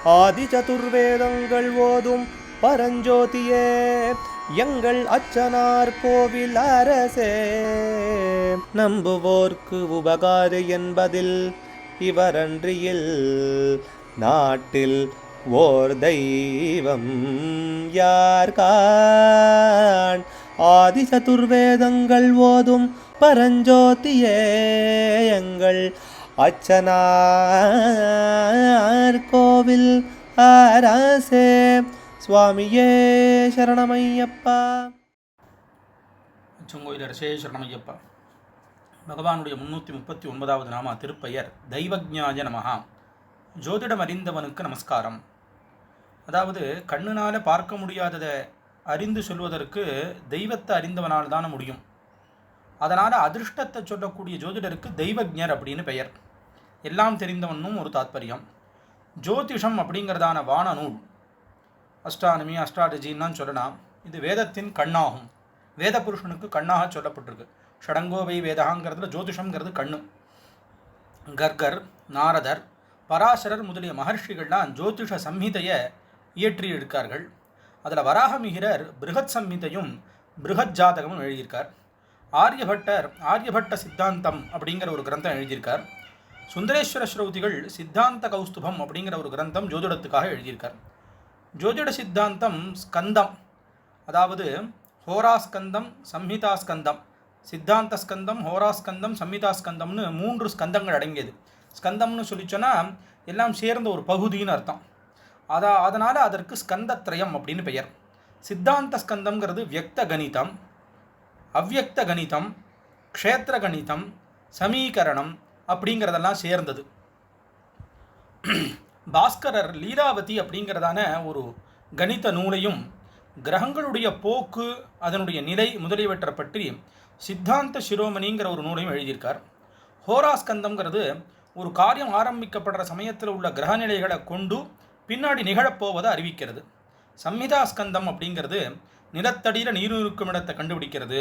ஆதி சதுர்வேதங்கள் ஓதும் பரஞ்சோதியே எங்கள் அச்சனார் கோவில் அரசே. நம்புவோர்க்கு உபகாரி என்பதில் இவரன்றியில் நாட்டில் ஓர் தெய்வம் யார்கான். ஆதி சதுர்வேதங்கள் ஓதும் பரஞ்சோதியே எங்கள் அச்சனார் கோவில் அரசே. சுவாமியே சரணமையப்பா. அச்சங்கோயில் அரசே சரணமையப்பா. பகவானுடைய 339வது நாமா திருப்பெயர் தெய்வஜ்ஞாய நமஹா. ஜோதிடம் அறிந்தவனுக்கு நமஸ்காரம். அதாவது கண்ணுனால பார்க்க முடியாததை அறிந்து சொல்வதற்கு தெய்வத்தை அறிந்தவனால் தானே முடியும். அதனால் அதிர்ஷ்டத்தை சொல்லக்கூடிய ஜோதிடருக்கு தெய்வஜ்ஞர் அப்படின்னு பெயர். எல்லாம் தெரிந்தவனும் ஒரு தாத்பரியம். ஜோதிஷம் அப்படிங்கிறதான வான நூல், அஷ்டானமி அஷ்டாடஜின்னு சொல்லலாம். இது வேதத்தின் கண்ணாகும். வேத புருஷனுக்கு கண்ணாக சொல்லப்பட்டிருக்கு. ஷடங்கோவை வேதகாங்கிறதுல ஜோதிஷங்கிறது கண்ணு. கர்கர், நாரதர், பராசரர் முதலிய மகர்ஷிகள்லாம் ஜோதிஷ சம்ஹிதையை இயற்றி எடுக்கார்கள். அதில் வராகமிகிரர் பிருகத் சம்ஹிதையும் பிருகத் ஜாதகமும் எழுதியிருக்கார். ஆரியபட்டர் ஆரியபட்ட சித்தாந்தம் அப்படிங்கிற ஒரு கிரந்தம் எழுதியிருக்கார். சுந்தரேஸ்வர ஸ்ரௌதிகள் சித்தாந்த கௌஸ்துபம் அப்படிங்கிற ஒரு கிரந்தம் ஜோதிடத்துக்காக எழுதியிருக்கார். ஜோதிட சித்தாந்தம் ஸ்கந்தம், அதாவது ஹோராஸ்கந்தம், சம்ஹிதாஸ்கந்தம், சித்தாந்த ஸ்கந்தம், ஹோராஸ்கந்தம், சம்ஹிதாஸ்கந்தம்னு 3 ஸ்கந்தங்கள் அடங்கியது. ஸ்கந்தம்னு சொல்லிச்சோன்னா எல்லாம் சேர்ந்த ஒரு பகுதின்னு அர்த்தம். அதனால் அதற்கு ஸ்கந்தத்ரயம் அப்படின்னு பெயர். சித்தாந்த ஸ்கந்தம்ங்கிறது வியக்த கணிதம், அவ்யக்த கணிதம், க்ஷேத்திர கணிதம், சமீகரணம் அப்படிங்கிறதெல்லாம் சேர்ந்தது. பாஸ்கரர் லீலாவதி அப்படிங்கிறதான ஒரு கணித நூலையும் கிரகங்களுடைய போக்கு, அதனுடைய நிலை முதலியவற்றை பற்றி சித்தாந்த சிரோமணிங்கிற ஒரு நூலையும் எழுதியிருக்கார். ஹோராஸ்கந்தம்ங்கிறது ஒரு காரியம் ஆரம்பிக்கப்படுற சமயத்தில் உள்ள கிரகநிலைகளை கொண்டு பின்னாடி நிகழப்போவதை அறிவிக்கிறது. சம்ஹிதாஸ்கந்தம் அப்படிங்கிறது நிலத்தடியில் நீர் இருக்கும் இடத்தை கண்டுபிடிக்கிறது,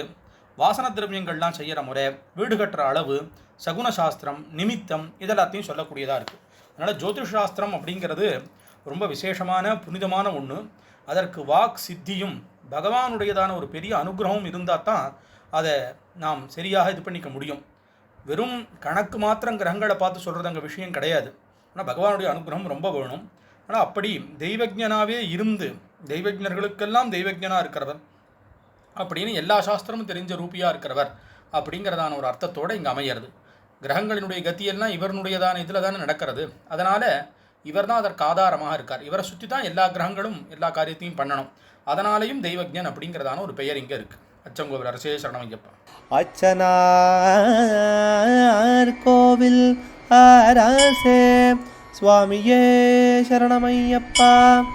வாசன திரவியங்கள்லாம் செய்கிற முறை, வீடு கட்டுற அளவு, சகுன சாஸ்திரம், நிமித்தம், இதெல்லாத்தையும் சொல்லக்கூடியதாக இருக்குது. அதனால் ஜோதிஷ் சாஸ்திரம் அப்படிங்கிறது ரொம்ப விசேஷமான புனிதமான ஒன்று. அதற்கு வாக் சித்தியும் பகவானுடையதான ஒரு பெரிய அனுகிரகமும் இருந்தால் தான் அதை நாம் சரியாக இது பண்ணிக்க முடியும். வெறும் கணக்கு மாத்திரம் கிரகங்களை பார்த்து சொல்கிறது அங்கே விஷயம் கிடையாது. ஆனால் பகவானுடைய அனுகிரகம் ரொம்ப வேணும். ஆனால் அப்படி தெய்வஜனாவே இருந்து தெய்வஜர்களுக்கெல்லாம் தெய்வஜனாக இருக்கிறவர் அப்படின்னு எல்லா சாஸ்திரமும் தெரிஞ்ச ரூபியாக இருக்கிறவர் அப்படிங்கிறதான ஒரு அர்த்தத்தோடு இங்கே அமையிறது. கிரகங்களினுடைய கத்தியெல்லாம் இவருடையதான இதில் தானே நடக்கிறது. அதனால் இவர் தான் அதற்கு ஆதாரமாக இருக்கார். இவரை சுற்றி தான் எல்லா கிரகங்களும் எல்லா காரியத்தையும் பண்ணணும். அதனாலேயும் தெய்வஜன் அப்படிங்கிறதான ஒரு பெயர் இங்கே இருக்குது. அச்சங்கோவில் அரசே சரணமையப்பா. அச்சனார் கோவில் அரசே. சுவாமியே சரணமையப்பா.